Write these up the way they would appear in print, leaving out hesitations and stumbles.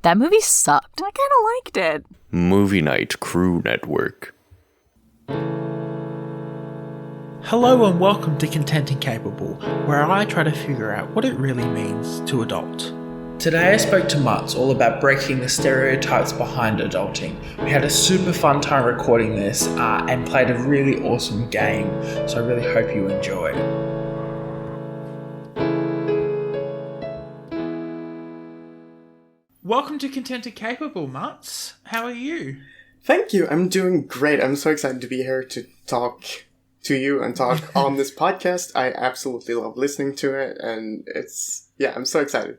That movie sucked. I kind of liked it. Movie Night Crew Network. Hello and welcome to Content and Capable, where I try to figure out what it really means to adult. Today I spoke to Mutz all about breaking the stereotypes behind adulting. We had a super fun time recording this and played a really awesome game, so I really hope you enjoy. Welcome to Content and Capable, Mutz. How are you? Thank you. I'm doing great. I'm so excited to be here to talk to you and talk on this podcast. I absolutely love listening to it, and I'm so excited.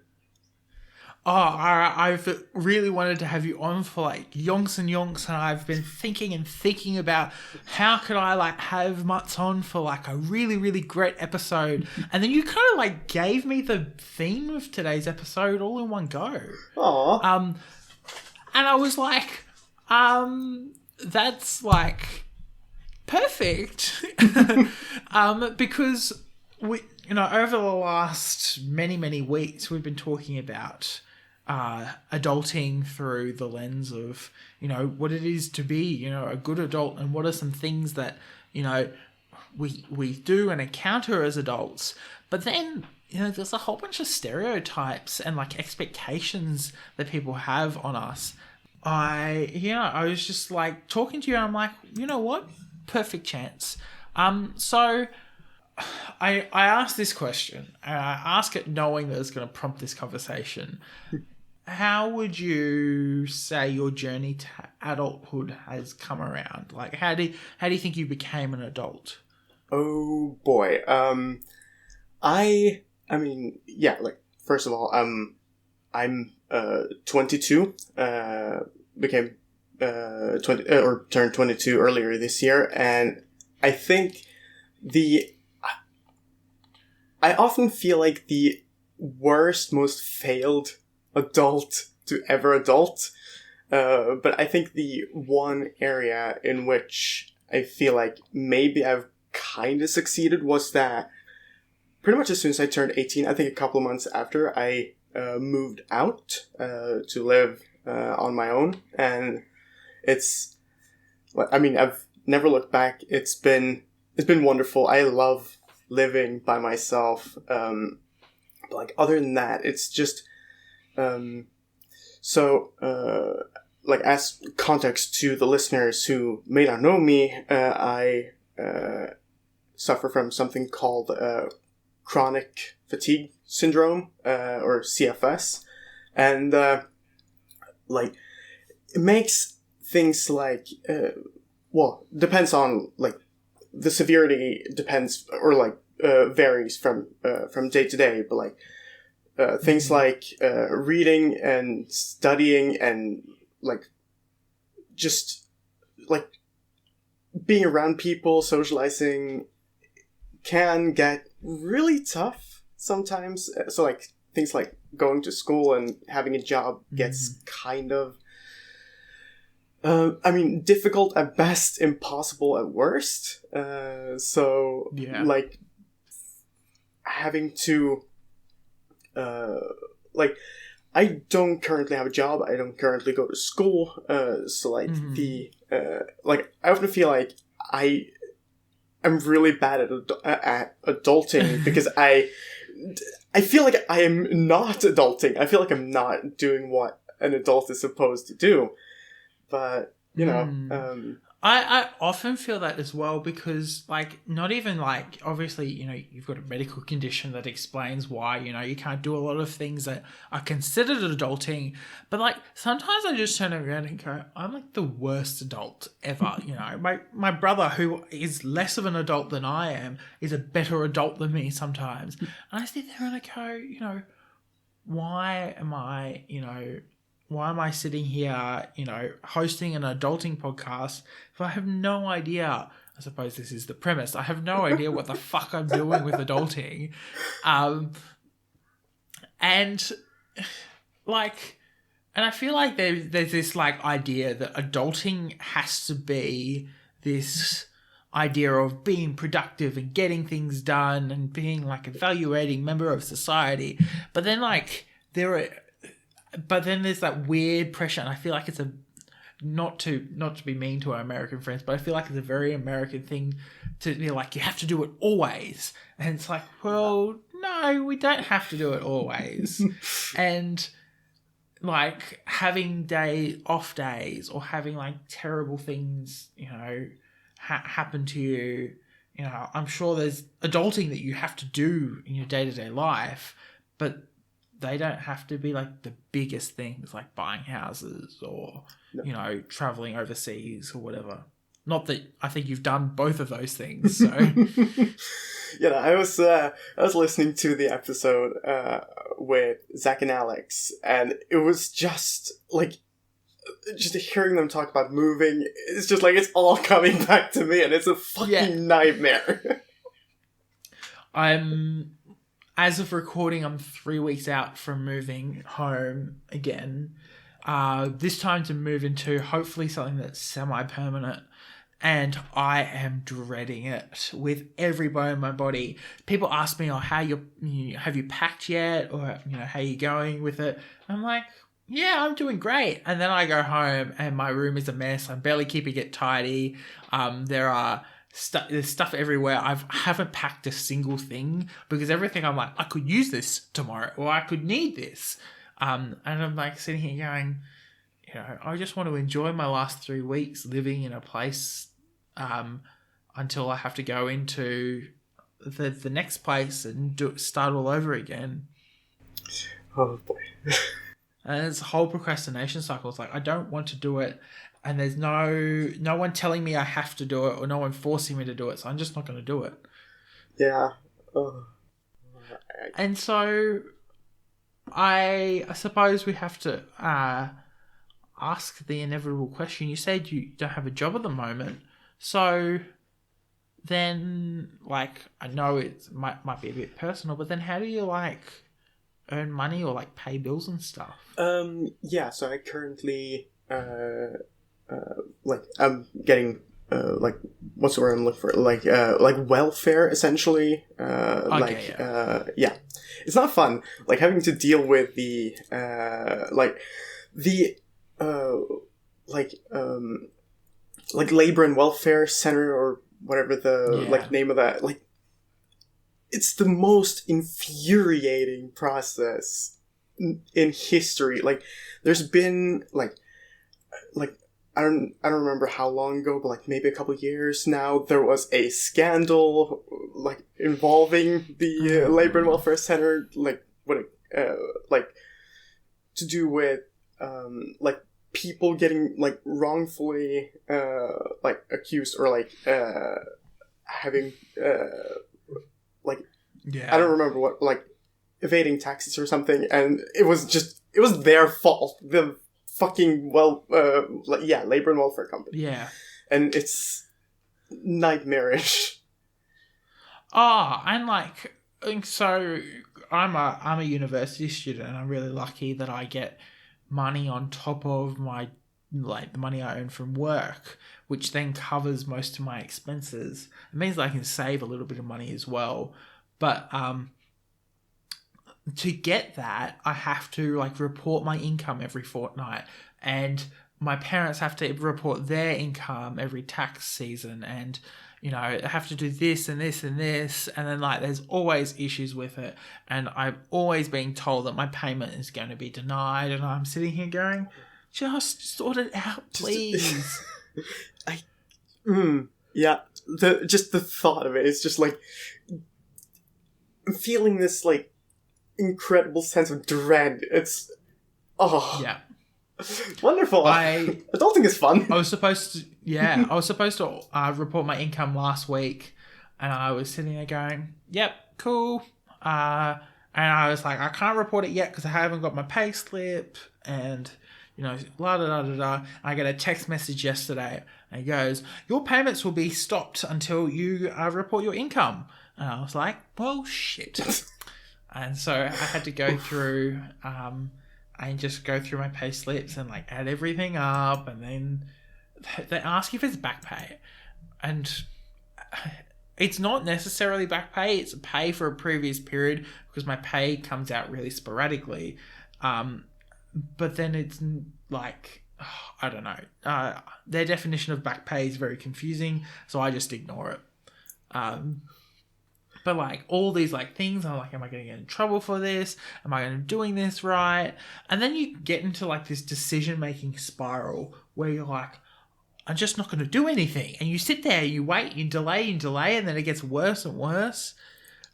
Oh, I've really wanted to have you on for like yonks and yonks, and I've been thinking about how could I have Mutz on for like a really, really great episode. And then you kind of like gave me the theme of today's episode all in one go. Aww. And I was like, that's like perfect. Because we, over the last many weeks, we've been talking about adulting through the lens of, what it is to be, a good adult, and what are some things that, we do and encounter as adults. But then, there's a whole bunch of stereotypes and like expectations that people have on us. I was just like talking to you and I'm like, you know what? Perfect chance. So I asked this question, and I ask it knowing that it's going to prompt this conversation. How would you say your journey to adulthood has come around? Like, how do you think you became an adult? Oh boy. First of all, I'm 22. Became 20 or turned 22 earlier this year, and I think I often feel like the worst, most failed adult to ever adult. But I think the one area in which I feel like maybe I've kind of succeeded was that pretty much as soon as I turned 18, I think a couple of months after, I moved out to live on my own. And I've never looked back. It's been wonderful. I love living by myself. But other than that, it's just, as context to the listeners who may not know me, I suffer from something called chronic fatigue syndrome, or CFS. And, it makes things depends on, the severity depends, or varies from day to day, but things like reading and studying and just being around people, socializing can get really tough sometimes. So things like going to school and having a job gets kind of difficult at best, impossible at worst. Having to I don't currently have a job. I don't currently go to school. I often feel like I'm really bad at adulting because I feel like I am not adulting. I feel like I'm not doing what an adult is supposed to do. But, I often feel that as well because, not even, obviously, you've got a medical condition that explains why, you can't do a lot of things that are considered adulting. But, sometimes I just turn around and go, I'm, the worst adult ever, My brother, who is less of an adult than I am, is a better adult than me sometimes. And I sit there and I go, why am I sitting here, hosting an adulting podcast if I have no idea? I suppose this is the premise. I have no idea what the fuck I'm doing with adulting. And I feel like there's this idea that adulting has to be this idea of being productive and getting things done and being a valuating member of society. But then there are but then there's that weird pressure, and I feel like it's a not to be mean to our American friends, but I feel like it's a very American thing to be like, you have to do it always. And it's like, well, no, we don't have to do it always. And like having off days or having like terrible things, happen to you, I'm sure there's adulting that you have to do in your day-to-day life, but they don't have to be like the biggest things like buying houses or, traveling overseas or whatever. Not that I think you've done both of those things. So, I was listening to the episode with Zach and Alex, and it was just like, just hearing them talk about moving, it's just like it's all coming back to me, and it's a fucking nightmare. As of recording, I'm 3 weeks out from moving home again. This time to move into hopefully something that's semi-permanent. And I am dreading it with every bone in my body. People ask me, have you packed yet? Or, how you going with it? I'm like, yeah, I'm doing great. And then I go home and my room is a mess. I'm barely keeping it tidy. There's stuff everywhere. I haven't packed a single thing because everything I'm like, I could use this tomorrow or I could need this. And I'm like sitting here going, I just want to enjoy my last 3 weeks living in a place until I have to go into the next place and start all over again. Oh boy. And it's a whole procrastination cycle. It's like, I don't want to do it. And there's no one telling me I have to do it or no one forcing me to do it. So I'm just not going to do it. Yeah. And so I suppose we have to ask the inevitable question. You said you don't have a job at the moment. So then, like, I know it might be a bit personal, but then how do you, like, earn money or, like, pay bills and stuff? So I currently... I'm getting what's the word I'm looking for? Like welfare essentially. It's not fun. Like having to deal with the labor and welfare center or whatever the name of that. Like, it's the most infuriating process in history. Like, there's been like I don't remember how long ago, but like maybe a couple of years now, there was a scandal like involving the Labor and Welfare Center, to do with people getting like wrongfully accused or having I don't remember what, like evading taxes or something, and it was their fault. The fucking labor and welfare company. Yeah. And it's nightmarish. So I'm a university student and I'm really lucky that I get money on top of my the money I earn from work, which then covers most of my expenses. It means that I can save a little bit of money as well. But to get that, I have to report my income every fortnight, and my parents have to report their income every tax season, and I have to do this and this and this, and then there's always issues with it, and I'm always being told that my payment is going to be denied, and I'm sitting here going, just sort it out, please. The thought of it is just I'm feeling this incredible sense of dread. It's wonderful. Adulting is fun. I was supposed to report my income last week, and I was sitting there going, yep, cool. And I was like, I can't report it yet because I haven't got my pay slip, and la da da da da. I get a text message yesterday, and it goes, your payments will be stopped until you report your income. And I was like, well, shit. And so I had to go through and just go through my pay slips and add everything up, and then they ask if it's back pay. And it's not necessarily back pay, it's a pay for a previous period because my pay comes out really sporadically. but then it's like, I don't know. Their definition of back pay is very confusing, so I just ignore it. But like all these like things, I'm like, am I going to get in trouble for this? Am I going to be doing this right? And then you get into like this decision-making spiral where you're like, I'm just not going to do anything. And you sit there, you wait, you delay, and then it gets worse and worse.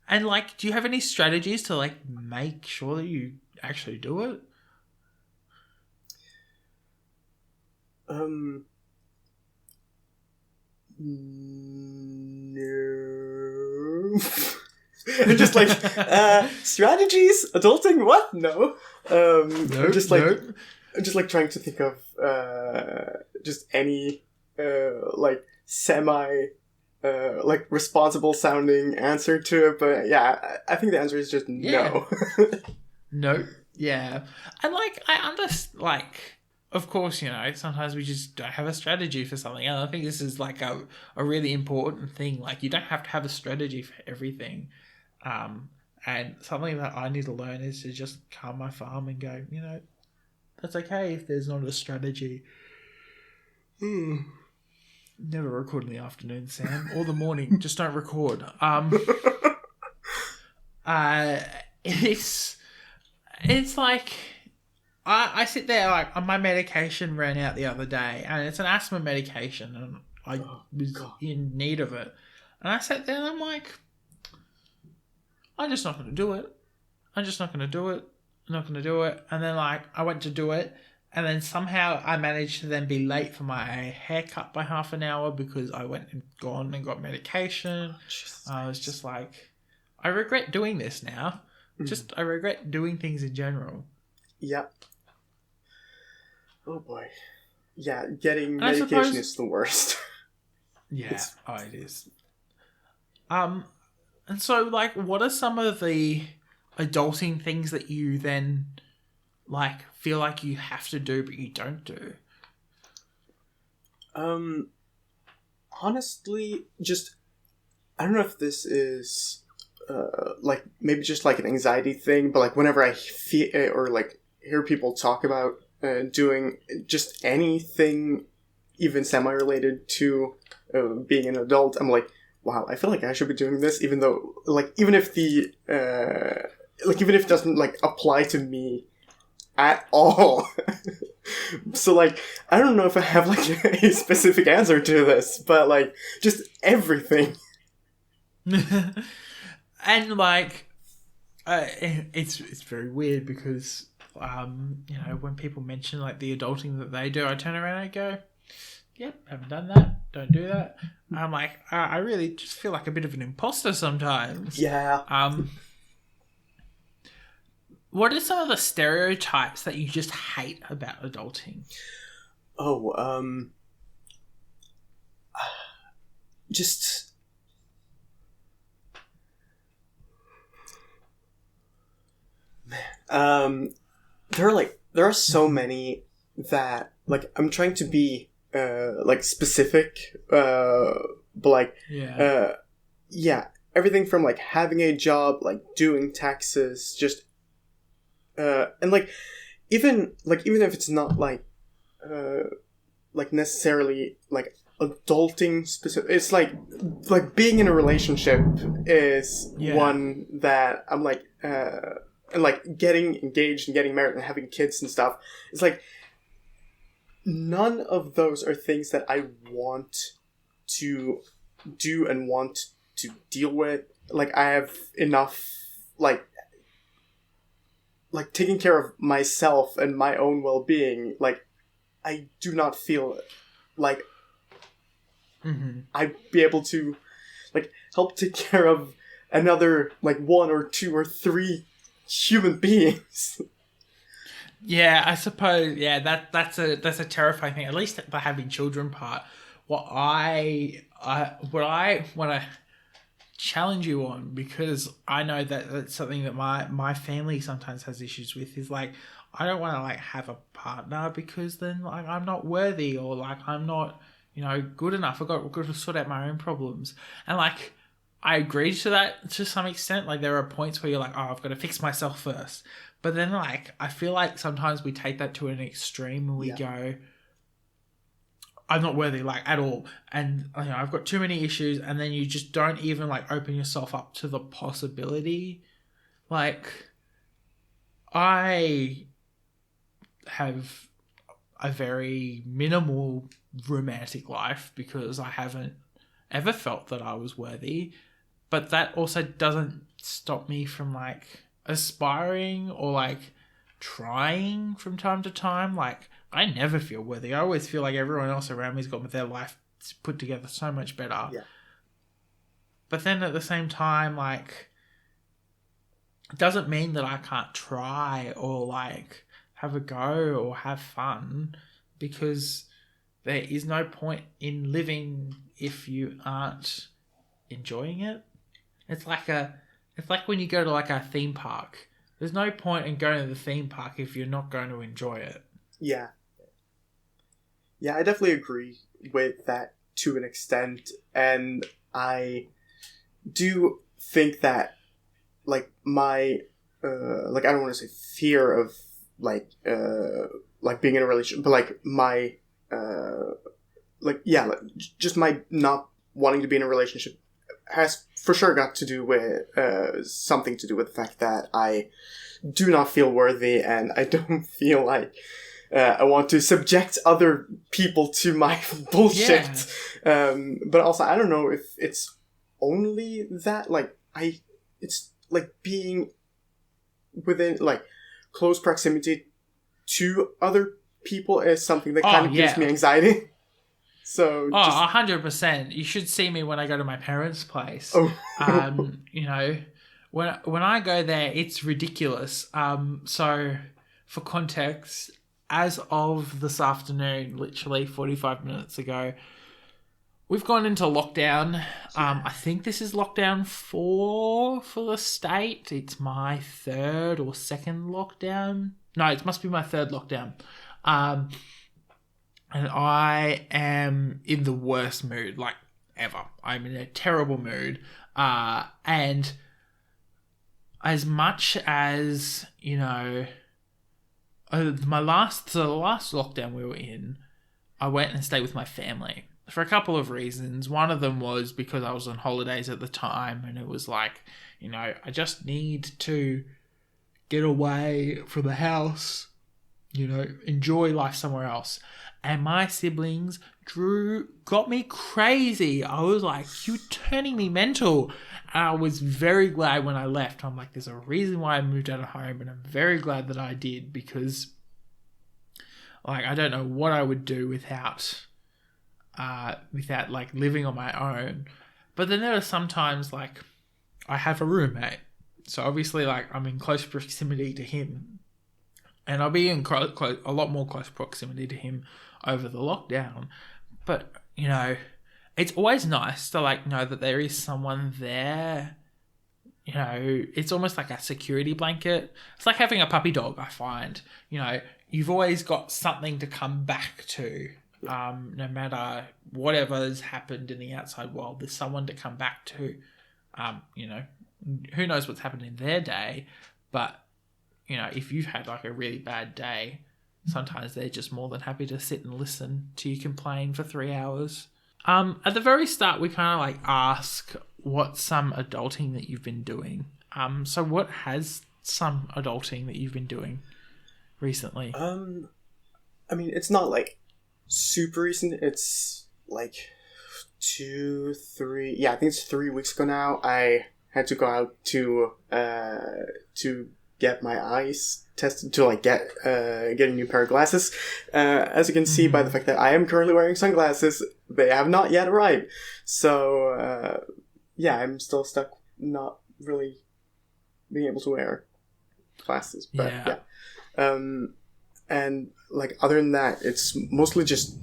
And like, do you have any strategies to like make sure that you actually do it? No. Just like strategies, adulting. What? No. I'm just like trying to think of just any like semi like responsible sounding answer to it. But yeah, I think the answer is just no. No. Yeah, and like I understand, like. Of course, you know, sometimes we just don't have a strategy for something. And I think this is like a really important thing. Like, you don't have to have a strategy for everything. And something that I need to learn is to just calm my farm and go, you know, that's okay if there's not a strategy. Never record in the afternoon, Sam. Or the morning. Just don't record. It's like... I sit there, like, my medication ran out the other day, and it's an asthma medication, and I was in need of it. And I sat there, and I'm like, I'm just not going to do it. I'm just not going to do it. I'm not going to do it. And then, like, I went to do it, and then somehow I managed to then be late for my haircut by half an hour because I went and gone and got medication. I was just like, I regret doing this now. Just, I regret doing things in general. Yep. Oh boy. Yeah, getting medication is the worst. Yeah, it is. And so, like, what are some of the adulting things that you then, like, feel like you have to do but you don't do? Honestly, just, I don't know if this is, like, maybe just, like, an anxiety thing, but, like, whenever I feel, or, like, hear people talk about doing just anything, even semi-related to being an adult, I'm like, wow, I feel like I should be doing this, even though, like, even if the, like, even if it doesn't, like, apply to me at all. So, like, I don't know if I have, like, a specific answer to this, but, like, just everything. And, like, it's very weird because... you know, when people mention like the adulting that they do, I turn around and I go, yep, haven't done that, don't do that. I'm like, I really just feel like a bit of an imposter sometimes. Yeah. What are some of the stereotypes that you just hate about adulting? Just... there are so many that, like, I'm trying to be, like, specific, but, like, everything from, like, having a job, like, doing taxes, just, and, like, even if it's not, like necessarily, like, adulting specific, it's, like, being in a relationship is one that I'm, like, and, like, getting engaged and getting married and having kids and stuff. It's, like, none of those are things that I want to do and want to deal with. Like, I have enough, like, taking care of myself and my own well-being. Like, I do not feel like I'd be able to, like, help take care of another, like, 1 or 2 or 3 human beings. Yeah, I suppose. Yeah, that's a terrifying thing. At least the having children part. What I want to challenge you on, because I know that that's something that my family sometimes has issues with, is like, I don't want to like have a partner because then like I'm not worthy, or like I'm not, you know, good enough. I've got to sort out my own problems. And like, I agree to that to some extent. Like, there are points where you're like, oh, I've got to fix myself first. But then, like, I feel like sometimes we take that to an extreme and we go, I'm not worthy, like, at all. And, you know, I've got too many issues. And then you just don't even, like, open yourself up to the possibility. Like, I have a very minimal romantic life because I haven't ever felt that I was worthy. But that also doesn't stop me from, like, aspiring or, like, trying from time to time. Like, I never feel worthy. I always feel like everyone else around me's got their life put together so much better. Yeah. But then at the same time, like, it doesn't mean that I can't try or, like, have a go or have fun, because there is no point in living if you aren't enjoying it. It's like when you go to, like, a theme park. There's no point in going to the theme park if you're not going to enjoy it. Yeah. Yeah, I definitely agree with that to an extent. And I do think that, like, my, like, I don't want to say fear of, like being in a relationship, but, like, my, just my not wanting to be in a relationship has for sure got to do with something to do with the fact that I do not feel worthy, and I don't feel like I want to subject other people to my bullshit. Yeah. But also, I don't know if it's only that. Like, it's like being within, like, close proximity to other people is something that kind of gives me anxiety. So, 100%. You should see me when I go to my parents' place. Oh. You know, when I go there, it's ridiculous. So, for context, as of this afternoon, literally 45 minutes ago, we've gone into lockdown. I think this is lockdown 4 for the state. It's my third or second lockdown. No, it must be my third lockdown. And I am in the worst mood, like, ever. I'm in a terrible mood. And as much as, you know, the last lockdown we were in, I went and stayed with my family for a couple of reasons. One of them was because I was on holidays at the time, and it was like, you know, I just need to get away from the house, you know, enjoy life somewhere else. And my siblings, got me crazy. I was like, you're turning me mental. And I was very glad when I left. I'm like, there's a reason why I moved out of home, and I'm very glad that I did, because, like, I don't know what I would do without like living on my own. But then there are sometimes, like, I have a roommate, so obviously, like, I'm in close proximity to him, and I'll be in a lot more close proximity to him over the lockdown. But, you know, it's always nice to, like, know that there is someone there. You know, it's almost like a security blanket. It's like having a puppy dog, I find. You know, you've always got something to come back to. No matter whatever's happened in the outside world, there's someone to come back to. You know, who knows what's happened in their day, but, you know, if you've had, like, a really bad day, sometimes they're just more than happy to sit and listen to you complain for 3 hours. At the very start, we kind of, like, ask what's some adulting that you've been doing. So what has some adulting that you've been doing recently? I mean, it's not, like, super recent. It's, like, 2, 3... Yeah, I think it's 3 weeks ago now. I had to go out to get my eyes tested, to, like, get a new pair of glasses. As you can see by the fact that I am currently wearing sunglasses, they have not yet arrived. So, yeah, I'm still stuck not really being able to wear glasses. But, yeah. And, like, other than that, it's mostly just,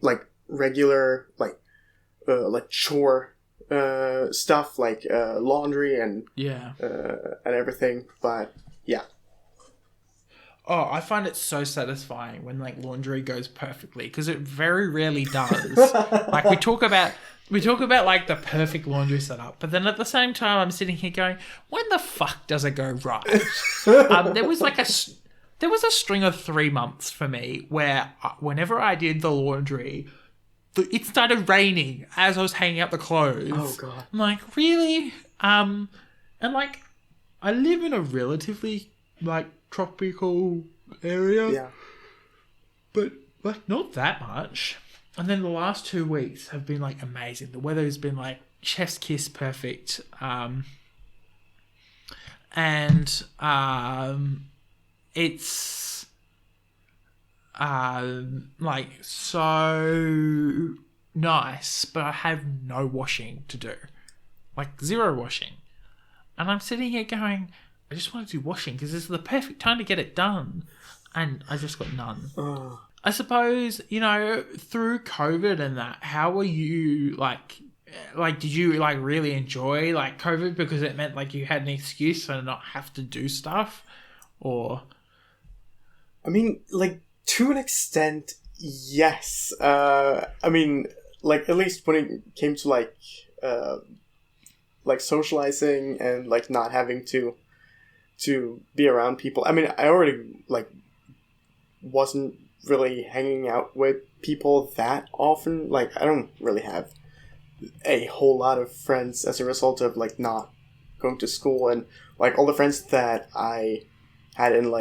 like, regular, like chore stuff, like laundry and everything. But, yeah. Oh, I find it so satisfying when like laundry goes perfectly, because it very rarely does. Like we talk about like the perfect laundry setup, but then at the same time I'm sitting here going, when the fuck does it go right? There was a string of 3 months for me where whenever I did the laundry, it started raining as I was hanging up the clothes. Oh god. I'm like, really? And like, I live in a relatively like tropical area. Yeah. But like not that much. And then the last 2 weeks have been like amazing. The weather has been like chef's kiss perfect. And it's like so nice, but I have no washing to do. Like 0 washing. And I'm sitting here going, I just want to do washing because this is the perfect time to get it done. And I just got none. Oh. I suppose, you know, through COVID and that, how were you, like, did you, like, really enjoy, like, COVID because it meant, like, you had an excuse to not have to do stuff? Or... I mean, like, to an extent, yes. I mean, like, at least when it came to, like socializing and, like, not having to be around people. I mean, I already, like, wasn't really hanging out with people that often. Like, I don't really have a whole lot of friends as a result of, like, not going to school. And, like, all the friends that I had in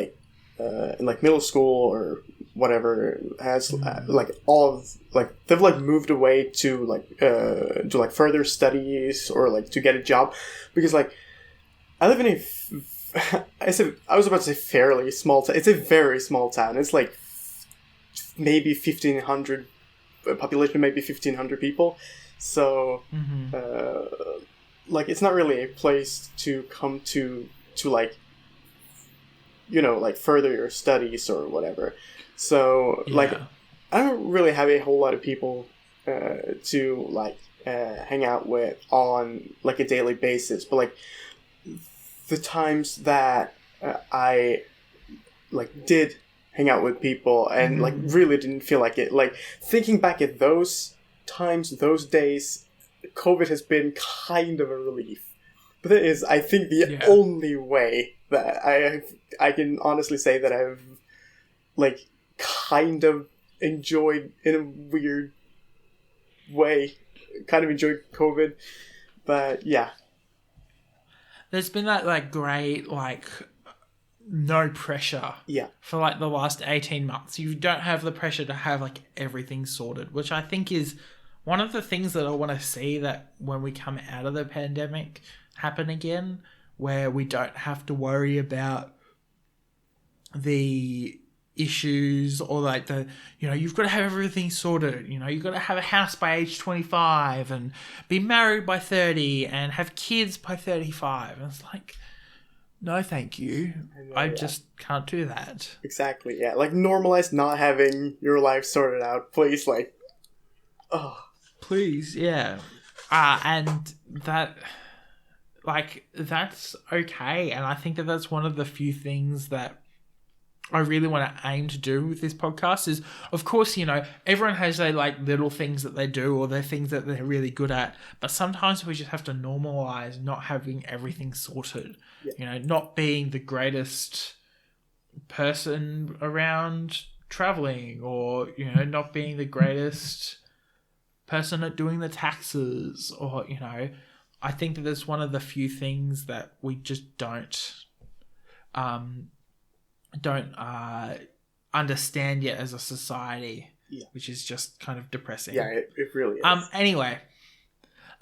middle school or whatever has, like, all of, like, they've, like, moved away to, like, do, like, further studies or, like, to get a job. Because, like, I live in a I was about to say fairly small town. It's a very small town. It's like maybe 1,500 population, maybe 1,500 people. So, like, it's not really a place to come to like, you know, like further your studies or whatever. So, like, I don't really have a whole lot of people to like hang out with on like a daily basis. But like, the times that I like did hang out with people and like really didn't feel like it, like thinking back at those times, those days, COVID has been kind of a relief. But it is, I think, the only way that I can honestly say that I've like kind of enjoyed in a weird way, kind of enjoyed COVID. But yeah. There's been that, like, great, like, no pressure for, like, the last 18 months. You don't have the pressure to have, like, everything sorted, which I think is one of the things that I want to see that when we come out of the pandemic happen again, where we don't have to worry about the issues or like the, you know, you've got to have everything sorted, you know, you've got to have a house by age 25 and be married by 30 and have kids by 35. And it's like, no, thank you. I just can't do that. Exactly, yeah. Like, normalize not having your life sorted out, please. Like, oh. Please, yeah. And that, like, that's okay. And I think that that's one of the few things that I really want to aim to do with this podcast is, of course, you know, everyone has their like little things that they do or their things that they're really good at, but sometimes we just have to normalize not having everything sorted, you know, not being the greatest person around traveling or, you know, not being the greatest person at doing the taxes or, you know, I think that that's one of the few things that we just don't understand yet as a society, which is just kind of depressing. Yeah, it really is. Anyway,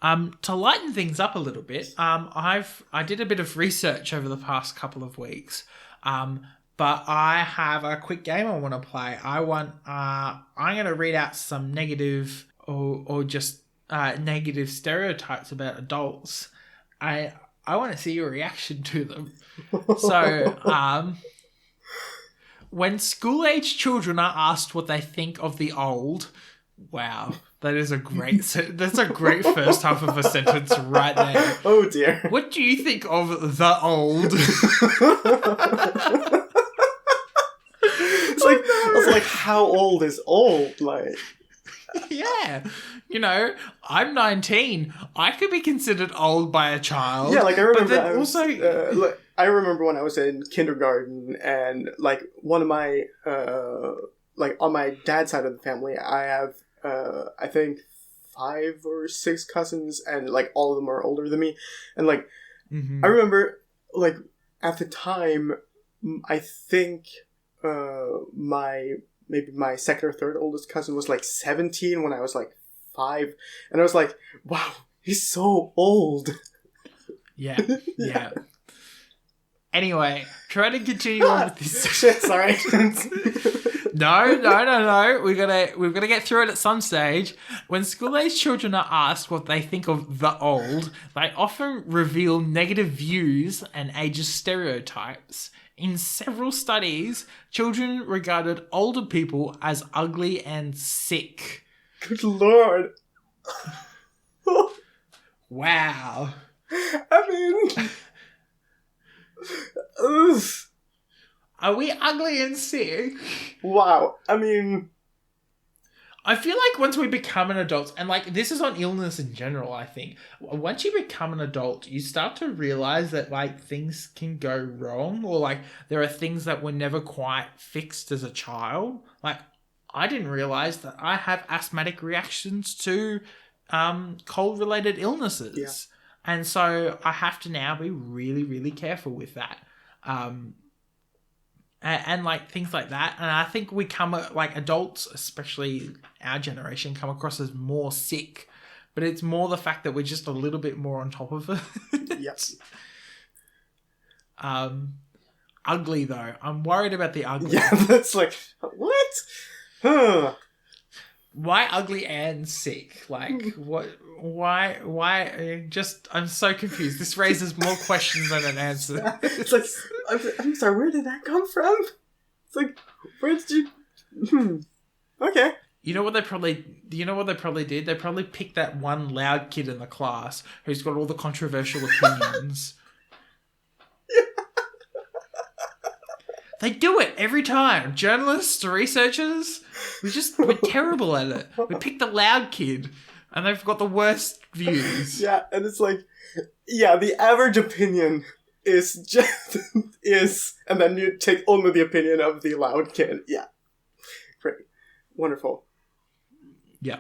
to lighten things up a little bit, I did a bit of research over the past couple of weeks, but I have a quick game I want to play. I'm going to read out some negative or just negative stereotypes about adults. I want to see your reaction to them. So, when school-age children are asked what they think of the old, wow, that is a great that's a great first half of a sentence right there. Oh dear. What do you think of the old? like, how old is old? Like, Yeah. You know, I'm 19. I could be considered old by a child. yeah, like, I remember But then also... like, I remember when I was in kindergarten, and, like, one of my, like, on my dad's side of the family, I have, I think, 5 or 6 cousins, and, like, all of them are older than me. And, like, I remember, like, at the time, I think maybe my second or third oldest cousin was, like, 17 when I was, like, 5. And I was like, wow, he's so old. Yeah, yeah. Anyway, try to continue on with this. Shit, sorry. No. We've got to get through it at some stage. When school-age children are asked what they think of the old, they often reveal negative views and ageist stereotypes. In several studies, children regarded older people as ugly and sick. Good lord. Wow. I mean... Oof. Are we ugly and sick? Wow. I mean... I feel like once we become an adult, and like this is on illness in general, I think, once you become an adult, you start to realize that like things can go wrong, or like there are things that were never quite fixed as a child. Like I didn't realize that I have asthmatic reactions to cold related illnesses. Yeah. And so I have to now be really, really careful with that. And like things like that. And I think we come, like adults, especially our generation, come across as more sick. But it's more the fact that we're just a little bit more on top of it. Yes. Ugly though. I'm worried about the ugly. Yeah, that's like, what? Huh. Why ugly and sick? Like, what? Why? Just, I'm so confused. This raises more questions than an answer. It's like, I'm sorry, where did that come from? It's like, where did you... Okay. You know what they probably did? They probably picked that one loud kid in the class who's got all the controversial opinions. They do it every time. Journalists, researchers, we're terrible at it. We pick the loud kid, and they've got the worst views. Yeah, and it's like, yeah, the average opinion is just, and then you take only the opinion of the loud kid. Yeah. Great. Wonderful. Yeah.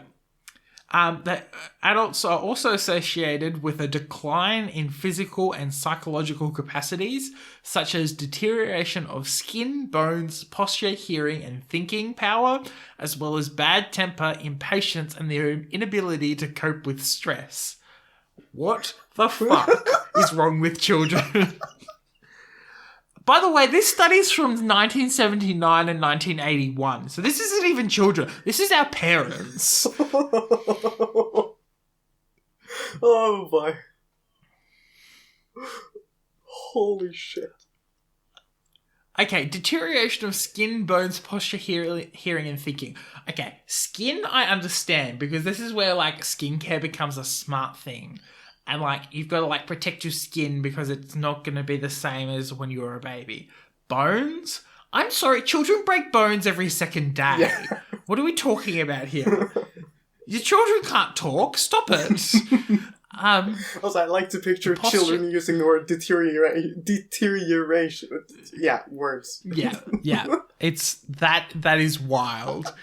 That adults are also associated with a decline in physical and psychological capacities, such as deterioration of skin, bones, posture, hearing, and thinking power, as well as bad temper, impatience, and their inability to cope with stress. What the fuck is wrong with children? By the way, this study's from 1979 and 1981, so this isn't even children. This is our parents. Oh boy. Holy shit. Okay, deterioration of skin, bones, posture, hearing, and thinking. Okay, skin I understand, because this is where, like, skincare becomes a smart thing. And, like, you've got to, like, protect your skin because it's not going to be the same as when you were a baby. Bones? I'm sorry, children break bones every second day. Yeah. What are we talking about here? Your children can't talk. Stop it. Also, I like to picture children using the word deterioration. Yeah, words. Yeah. It's that is wild.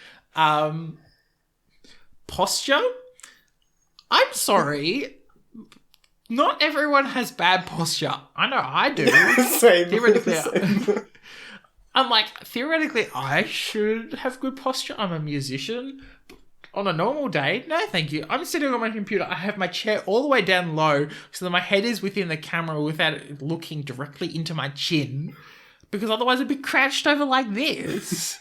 Posture? I'm sorry. Not everyone has bad posture. I know I do. Same. Theoretically, I'm like, theoretically, I should have good posture. I'm a musician. On a normal day, no thank you. I'm sitting on my computer. I have my chair all the way down low so that my head is within the camera without it looking directly into my chin. Because otherwise I'd be crouched over like this.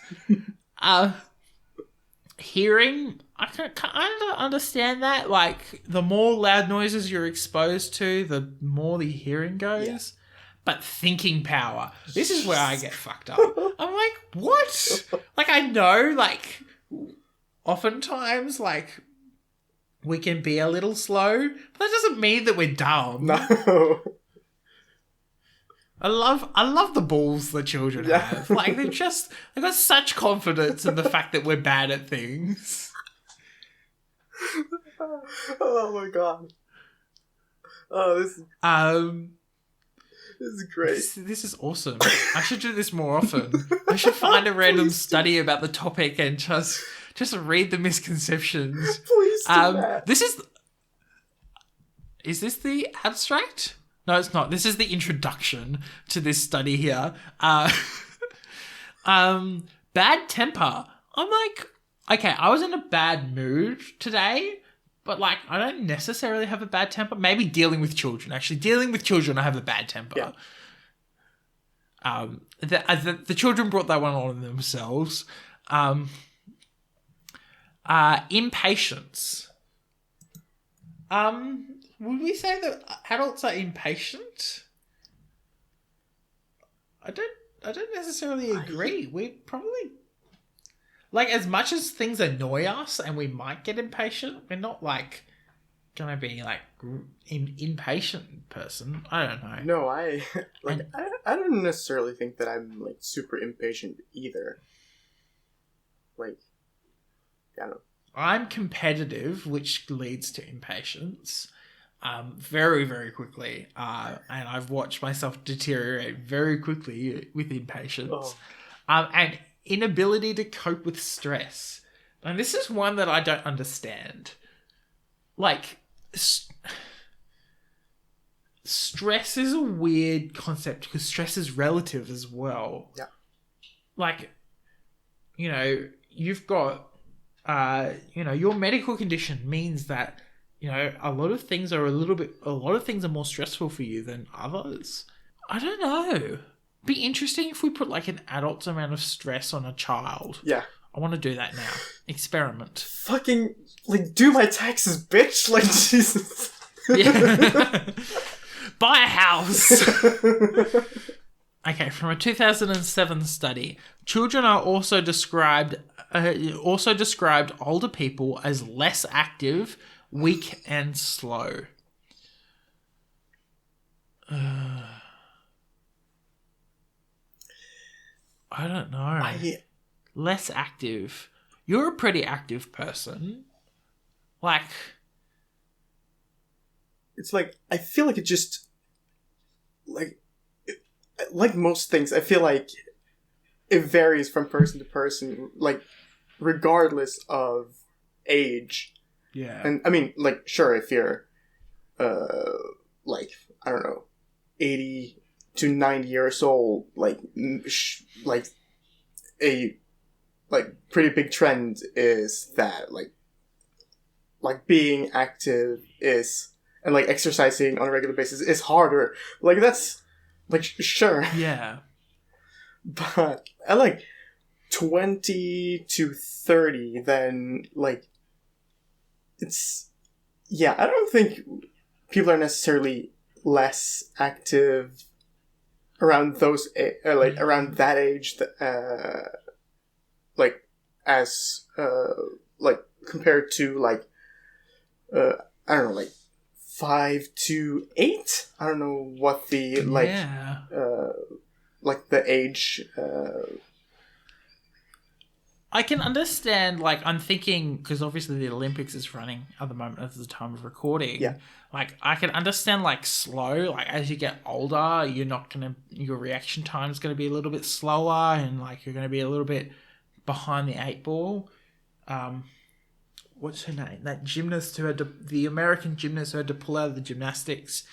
Hearing, I don't understand that. Like, the more loud noises you're exposed to, the more the hearing goes. Yeah. But thinking power, this is where I get fucked up. I'm like, what? Like, I know, like, oftentimes, like, we can be a little slow, but that doesn't mean that we're dumb. No. I love the balls the children have. Like they've got such confidence in the fact that we're bad at things. Oh my god. Oh, this is great. This is awesome. I should do this more often. I should find a random study about the topic and just read the misconceptions. Please do that. Is this the abstract? No, it's not. This is the introduction to this study here. Bad temper. I'm like, okay, I was in a bad mood today, but like, I don't necessarily have a bad temper. Maybe dealing with children. Actually, dealing with children, I have a bad temper. Yeah. The children brought that one on themselves. Impatience. Would we say that adults are impatient? I don't necessarily agree. We probably, like, as much as things annoy us and we might get impatient, we're not like gonna be like an impatient person. I don't know. No, I don't necessarily think that I'm like super impatient either. Like, I don't know. I'm competitive, which leads to impatience. Very, very quickly. And I've watched myself deteriorate very quickly with impatience. Oh. And inability to cope with stress. And this is one that I don't understand. Like, stress is a weird concept because stress is relative as well. Yeah. Like, you know, you've got, your medical condition means that, you know, a lot of things are more stressful for you than others. I don't know. Be interesting if we put like an adult's amount of stress on a child. Yeah. I want to do that now. Experiment. Fucking, like, do my taxes, bitch! Like, Jesus. Yeah. Buy a house. Okay, from a 2007 study, children are also described older people as less active, weak and slow. I don't know. Less active. You're a pretty active person. Like, it's like, I feel like it just, like most things, I feel like it varies from person to person, like, regardless of age. yeah. And, I mean, like, sure, if you're, like, I don't know, 80 to 90 years old, like, a, like, pretty big trend is that, like, being active is, and, like, exercising on a regular basis is harder. Like, that's, like, sure. Yeah. But at, like, 20 to 30, then, like, it's, yeah, I don't think people are necessarily less active around those, around that age, like, as, like, compared to, like, I don't know, like, 5 to 8? I don't know what the, like, yeah. Like, the age, I can understand, like, I'm thinking, because obviously the Olympics is running at the moment at the time of recording. Yeah. Like, I can understand, like, slow. Like, as you get older, your reaction time is going to be a little bit slower and, like, you're going to be a little bit behind the 8 ball. What's her name? That gymnast who had the American gymnast who had to pull out of the gymnastics.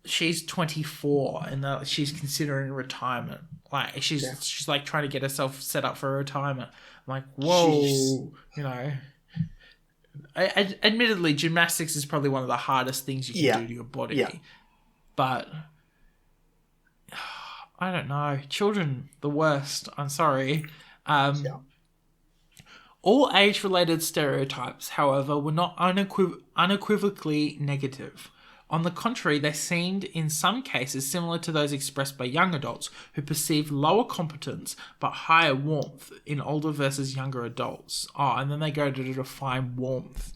She's 24 and she's considering retirement. Like she's like trying to get herself set up for retirement. I'm like, whoa, Jeez. you know. Admittedly, gymnastics is probably one of the hardest things you can do to your body. Yeah. But I don't know. Children, the worst. I'm sorry. All age-related stereotypes, however, were not unequivocally negative. On the contrary, they seemed in some cases similar to those expressed by young adults who perceived lower competence but higher warmth in older versus younger adults. Oh, and then they go to define warmth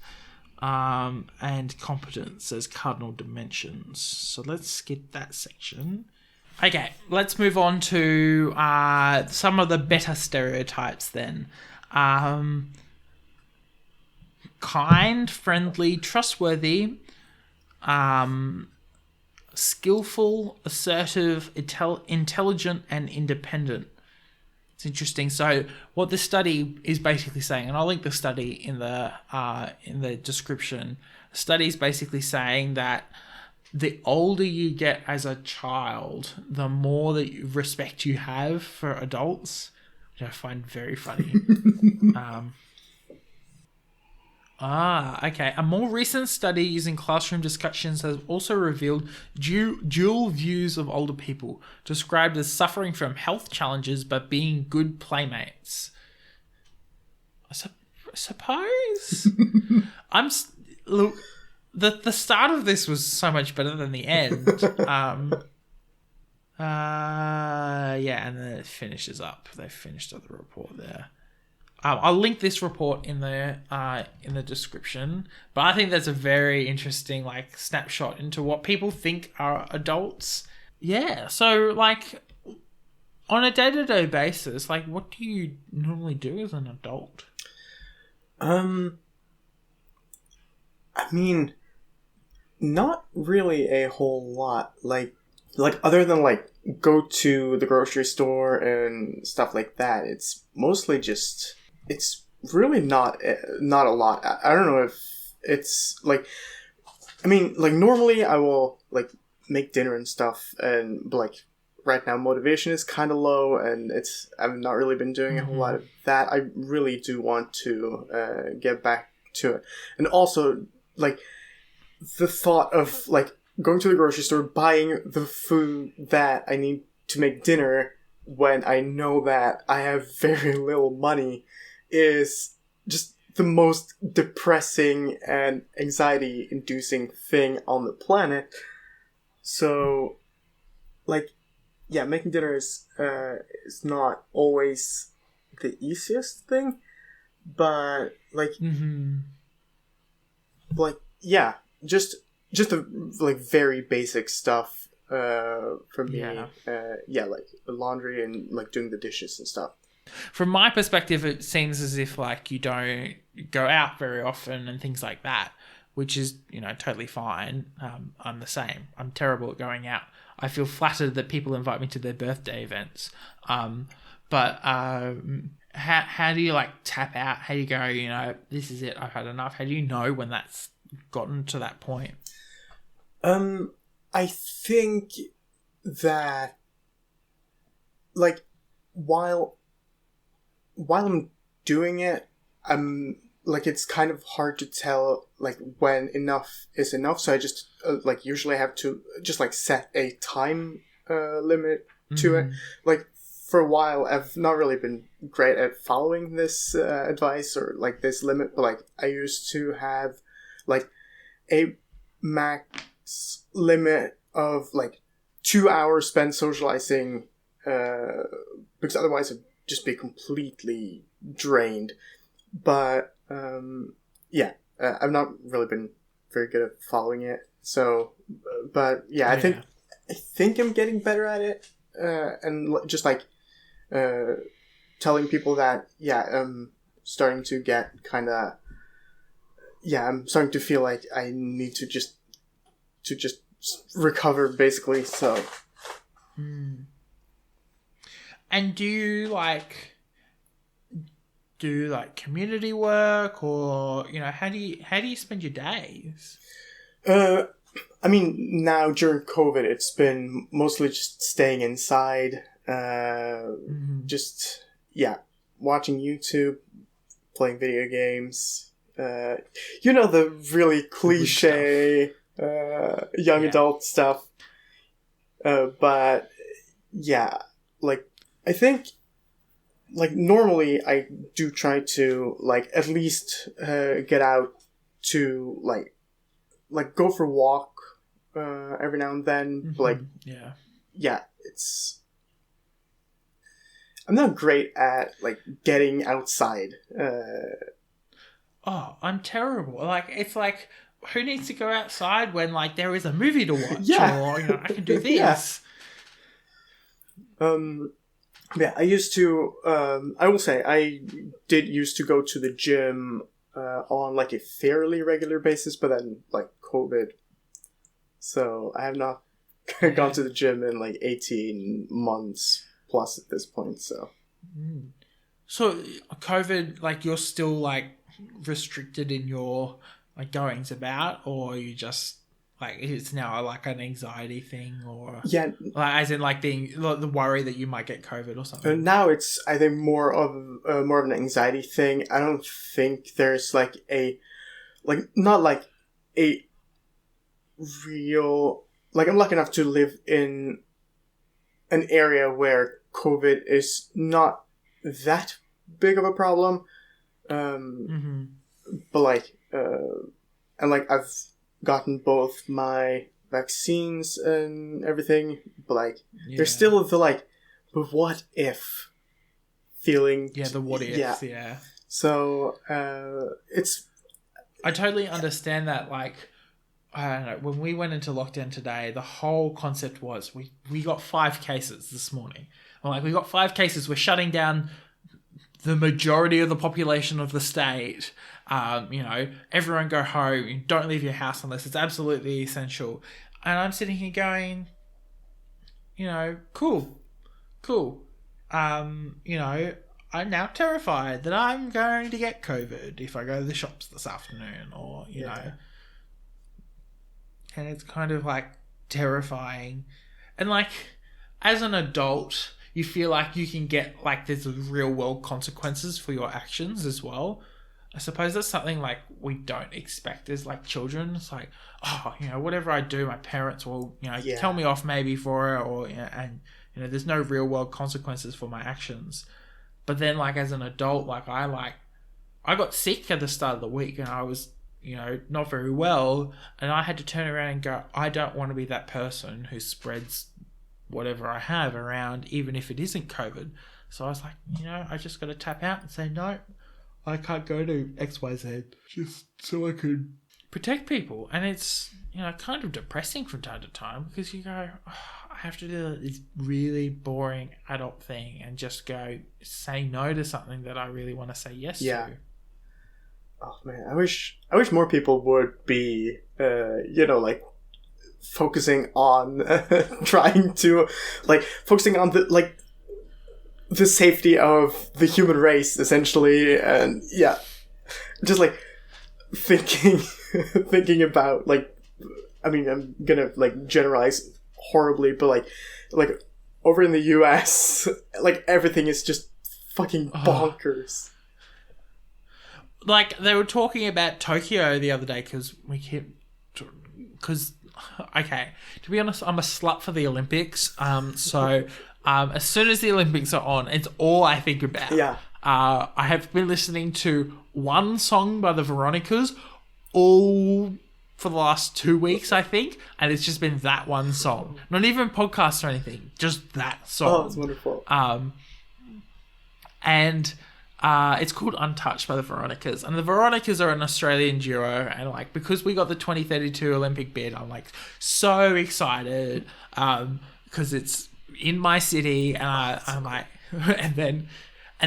and competence as cardinal dimensions. So let's skip that section. Okay, let's move on to some of the better stereotypes then. Kind, friendly, trustworthy, skillful, assertive, intelligent, and independent. It's interesting. So what this study is basically saying, and I'll link the study in the description. The study is basically saying that the older you get as a child, the more respect you have for adults, which I find very funny. Okay. A more recent study using classroom discussions has also revealed dual views of older people, described as suffering from health challenges but being good playmates. I suppose. Look. The start of this was so much better than the end. And then it finishes up. They finished up the report there. I'll link this report in the description. But I think that's a very interesting snapshot into what people think are adults. Yeah. So on a day-to-day basis, what do you normally do as an adult? I mean, not really a whole lot. Other than go to the grocery store and stuff like that, it's mostly just, it's really not a lot. I don't know if it's normally I will make dinner and stuff, and right now motivation is kind of low, and I've not really been doing a whole lot of that. I really do want to get back to it. And also the thought of going to the grocery store, buying the food that I need to make dinner when I know that I have very little money is just the most depressing and anxiety-inducing thing on the planet. So, making dinner is not always the easiest thing, but just the very basic stuff for me. Laundry and laundry and doing the dishes and stuff. From my perspective, it seems as if you don't go out very often and things like that, which is totally fine. I'm the same. I'm terrible at going out. I feel flattered that people invite me to their birthday events. But how do you tap out? How do you go, this is it, I've had enough? How do you know when that's gotten to that point? I think that while I'm doing it, it's kind of hard to tell when enough is enough. So I just usually have to just set a time limit to it. For a while, I've not really been great at following this advice or this limit, but I used to have a max limit of 2 hours spent socializing, because otherwise I'd just be completely drained. But I've not really been very good at following it. So, but I think I'm getting better at it, and just telling people that I'm starting to get kind of. I'm starting to feel like I need to just recover, basically. So. And do you do community work, or how do you spend your days? I mean, now during COVID, it's been mostly just staying inside, just watching YouTube, playing video games. The really cliche young adult stuff. But I think normally I do try to at least get out to go for a walk every now and then. It's, I'm not great at getting outside. I'm terrible. It's who needs to go outside when there is a movie to watch? Yeah. Or I can do this. Yeah, I used to, I will say, I did used to go to the gym on like a fairly regular basis, but then like COVID. So I have not gone to the gym in like 18 months plus at this point, so. So COVID, like you're still like restricted in your like goings about, or you just like it's now like an anxiety thing, or Yeah, like as in like the worry that you might get COVID or something. now it's I think more of an anxiety thing. I don't think there's like not like a real, like I'm lucky enough to live in an area where COVID is not that big of a problem. But like and like I've gotten both my vaccines and everything, but like there's still the like, but what if feeling. The what ifs, yeah. So I totally understand that. Like, I don't know, when we went into lockdown today, the whole concept was we got 5 cases this morning. Like, we got 5 cases. We're shutting down the majority of the population of the state. Everyone go home. Don't leave your house unless it's absolutely essential. And I'm sitting here going, cool. I'm now terrified that I'm going to get COVID if I go to the shops this afternoon, or, know. And it's kind of like terrifying. And like, as an adult, you feel like you can get like there's real world consequences for your actions as well. I suppose that's something like we don't expect as like children. It's like, whatever I do, my parents will, tell me off maybe for it, or there's no real world consequences for my actions. But then like as an adult, like I got sick at the start of the week and I was, not very well, and I had to turn around and go, I don't want to be that person who spreads whatever I have around, even if it isn't COVID. So I was like, I just got to tap out and say, no, I can't go to XYZ just so I could protect people. And it's, kind of depressing from time to time, because you go, I have to do this really boring adult thing and just go say no to something that I really want to say yes to. Oh man, I wish more people would be, like focusing on trying to, like, focusing on the safety of the human race, essentially, and just like thinking about, like, I mean, I'm gonna like generalize horribly, but like over in the US, like everything is just fucking bonkers. Like, they were talking about Tokyo the other day, because okay, to be honest, I'm a slut for the Olympics. So as soon as the Olympics are on, it's all I think about. Yeah. I have been listening to one song by the Veronicas all for the last 2 weeks, I think, and it's just been that one song. Not even podcasts or anything, just that song. Oh, it's wonderful. And it's called Untouched by the Veronicas. And the Veronicas are an Australian duo. And like, because we got the 2032 Olympic bid, I'm like so excited because it's in my city. And I'm like, and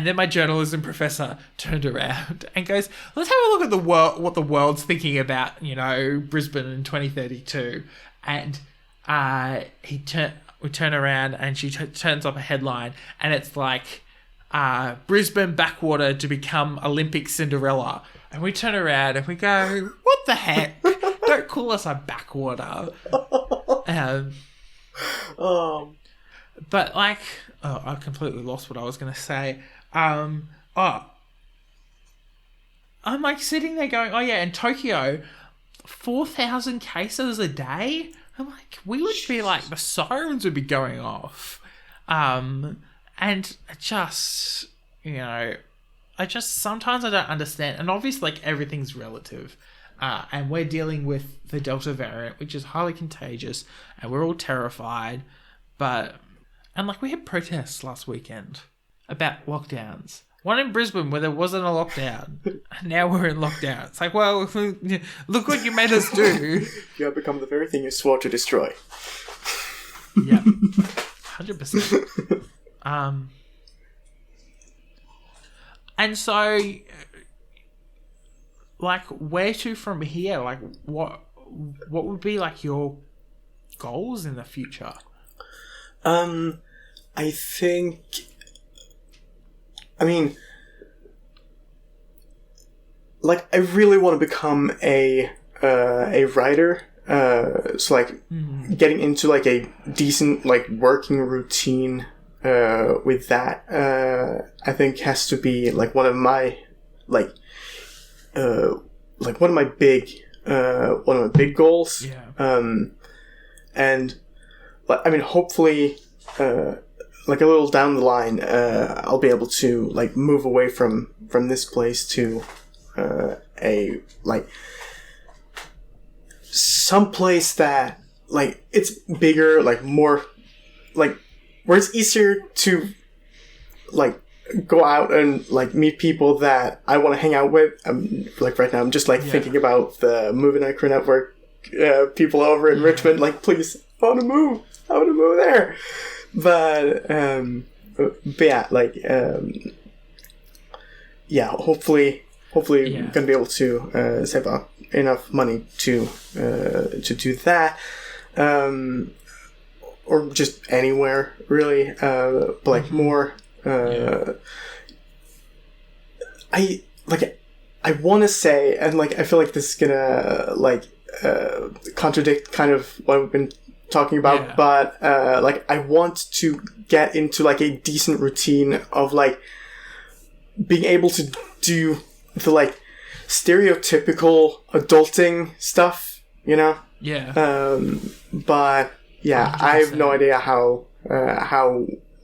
then my journalism professor turned around and goes, let's have a look at the world, what the world's thinking about, Brisbane in 2032. And we turn around and she turns up a headline, and it's like, Brisbane backwater to become Olympic Cinderella. And we turn around and we go, what the heck? Don't call us a backwater. But like, I completely lost what I was going to say. I'm like sitting there going, in Tokyo, 4,000 cases a day? I'm like, we would be like, the sirens would be going off. And just, sometimes I don't understand. And obviously, like, everything's relative. And we're dealing with the Delta variant, which is highly contagious. And we're all terrified. And like, we had protests last weekend about lockdowns. One in Brisbane where there wasn't a lockdown. And now we're in lockdown. It's like, well, look what you made us do. You have become the very thing you swore to destroy. Yeah. 100%. And so, like, where to from here? Like, what would be like your goals in the future? I think. I mean, like, I really want to become a writer. So like, getting into like a decent like working routine with that, I think has to be like one of my one of my big goals. Yeah. And I mean, hopefully, like a little down the line, I'll be able to like move away from this place to a like some place that like it's bigger, like more like where it's easier to like go out and like meet people that I want to hang out with. Like right now, I'm just like thinking about the Movie Night Crew Network people over in Richmond. Like, please, I want to move there. But yeah, like hopefully gonna be able to save up enough money to do that, or just anywhere really, but like more. I want to say, and like I feel like this is gonna like contradict kind of what we've been talking about, but like I want to get into like a decent routine of like being able to do the like stereotypical adulting stuff, you know? But yeah, 100%. I have no idea how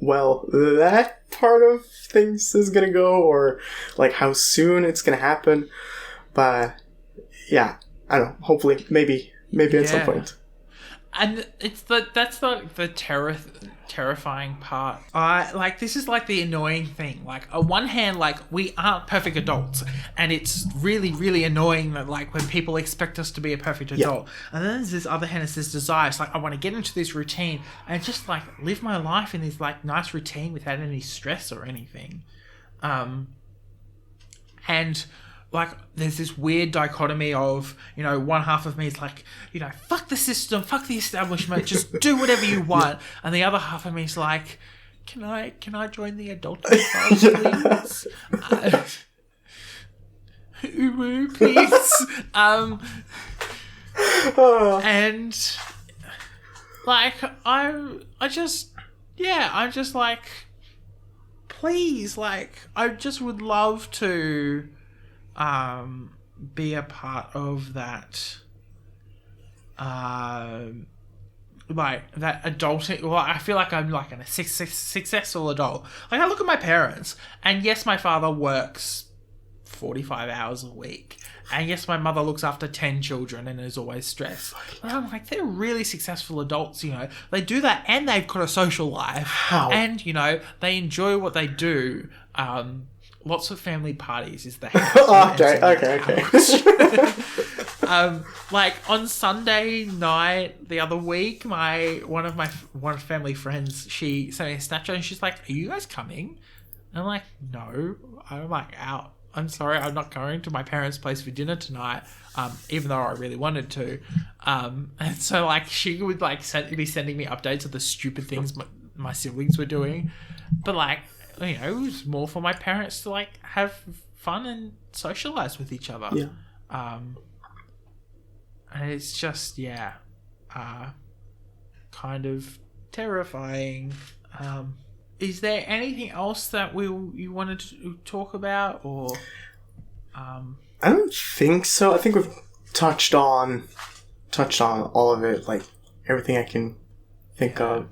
well that part of things is gonna go, or like how soon it's gonna happen. But yeah, I don't know. Hopefully, maybe at some point. And it's that's the terrifying part. Like, this is like the annoying thing. Like, on one hand, like, we aren't perfect adults, and it's really, really annoying that like when people expect us to be a perfect adult. And then there's this other hand, it's this desire. It's like, I want to get into this routine and just like live my life in this like nice routine without any stress or anything. And like, there's this weird dichotomy of, you know, one half of me is like, you know, fuck the system, fuck the establishment, just do whatever you want. And the other half of me is like, can I join the adult club, please? Uwu, please. And like, I'm just like, please, like, I just would love to be a part of that, like that adulting. Well, I feel like I'm like a successful adult. Like, I look at my parents, and yes, my father works 45 hours a week, and yes, my mother looks after 10 children and is always stressed. But I'm like, they're really successful adults, you know. They do that, and they've got a social life, and you know, they enjoy what they do. Lots of family parties is the house. Okay. Like, on Sunday night the other week, one of my family friends, she sent me a Snapchat and she's like, "Are you guys coming?" And I'm like, "No, I'm like out. I'm sorry, I'm not going to my parents' place for dinner tonight." Even though I really wanted to. And so like she would like be sending me updates of the stupid things my siblings were doing, but like, you know, it was more for my parents to like have fun and socialize with each other. And it's just kind of terrifying. Is there anything else that you wanted to talk about, or I don't think so. I think we've touched on all of it, like everything I can think of.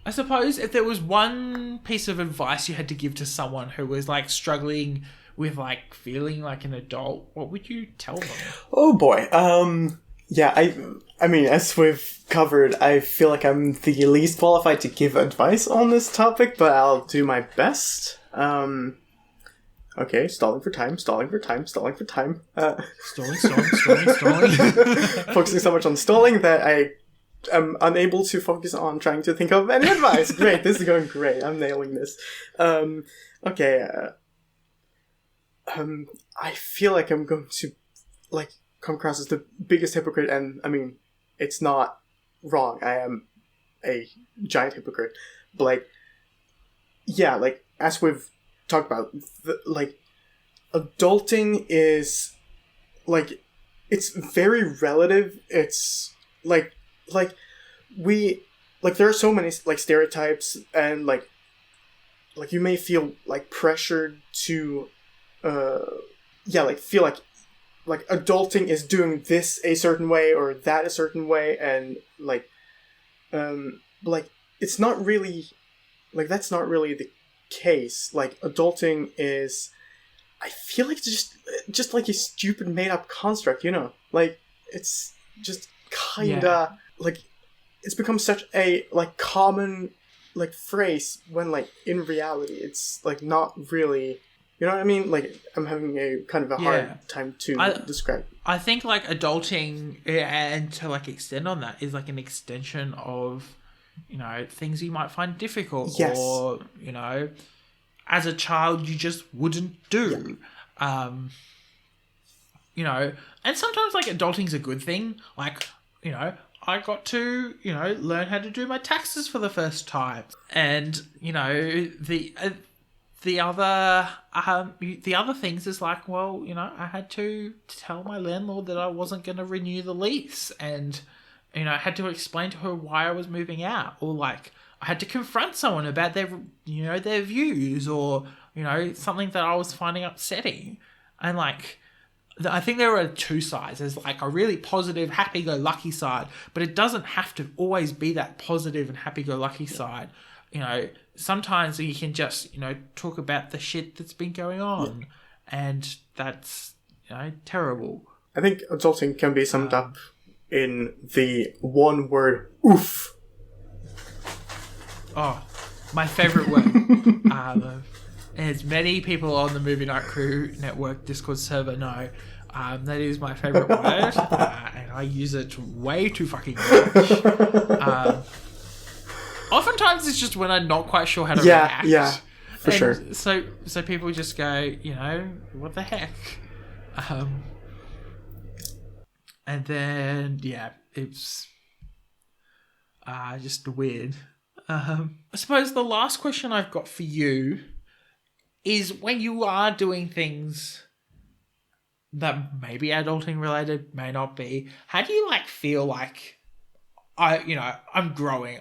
I suppose if there was one piece of advice you had to give to someone who was like struggling with like feeling like an adult, what would you tell them? Oh boy. Yeah, I mean, as we've covered, I feel like I'm the least qualified to give advice on this topic, but I'll do my best. Okay, stalling for time. Stalling. Focusing so much on stalling that I am unable to focus on trying to think of any advice. Great, this is going great. I'm nailing this. Okay. I feel like I'm going to like come across as the biggest hypocrite, and I mean, it's not wrong. I am a giant hypocrite, but like, yeah, like as we've talked about, like, adulting is like, it's very relative. It's like we like there are so many like stereotypes, and like you may feel like pressured to like feel like adulting is doing this a certain way or that a certain way, and like it's not really like that's not really the case. Like adulting is, I feel like it's just like a stupid made up construct, you know? Like it's just kinda like it's become such a like common like phrase when like in reality it's like not really, you know what I mean? Like I'm having a kind of a hard time to describe. I think like adulting, and to like extend on that, is like an extension of, you know, things you might find difficult, or, you know, as a child you just wouldn't do. You know, and sometimes like adulting's a good thing. Like, you know, I got to, you know, learn how to do my taxes for the first time, and you know the other things is like, well, you know, I had to tell my landlord that I wasn't going to renew the lease, and you know, I had to explain to her why I was moving out, or like I had to confront someone about their, you know, their views, or you know, something that I was finding upsetting, and like. I think there are two sides. There's like a really positive, happy-go-lucky side, but it doesn't have to always be that positive and happy-go-lucky side. You know, sometimes you can just, you know, talk about the shit that's been going on, and that's, you know, terrible. I think adulting can be summed up in the one word, oof. Oh, my favourite word. As many people on the Movie Night Crew Network Discord server know, that is my favourite word, and I use it way too fucking much. Oftentimes it's just when I'm not quite sure how to react. Yeah, for sure. So people just go, you know, what the heck? And then, yeah, it's just weird. I suppose the last question I've got for you is, when you are doing things that may be adulting related, may not be, how do you like feel like I'm growing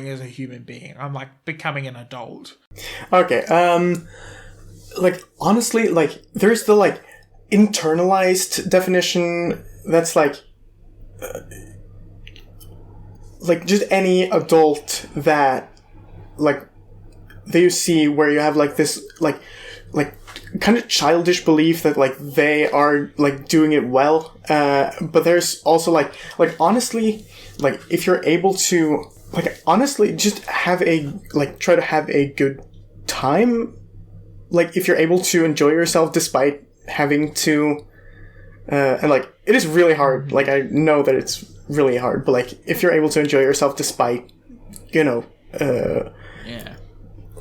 as a human being, I'm like becoming an adult? Okay, like honestly, like there's the like internalized definition that's like just any adult that like that you see, where you have like this like kind of childish belief that like they are like doing it well, but there's also like honestly, like if you're able to like honestly just have a like try to have a good time, like if you're able to enjoy yourself despite having to and like it is really hard, like I know that it's really hard, but like if you're able to enjoy yourself despite, you know,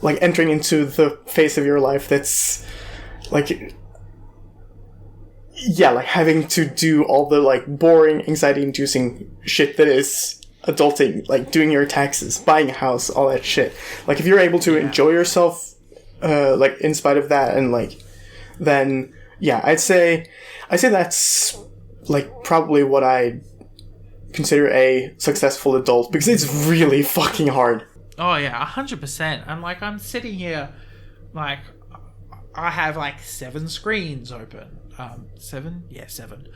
like entering into the phase of your life that's like, yeah, like having to do all the like boring, anxiety-inducing shit that is adulting, like doing your taxes, buying a house, all that shit. Like if you're able to enjoy yourself, like in spite of that, and like, then yeah, I'd say that's like probably what I consider a successful adult, because it's really fucking hard. Oh yeah, 100%. And like I'm sitting here, like I have like 7 screens open. 7? Yeah, 7.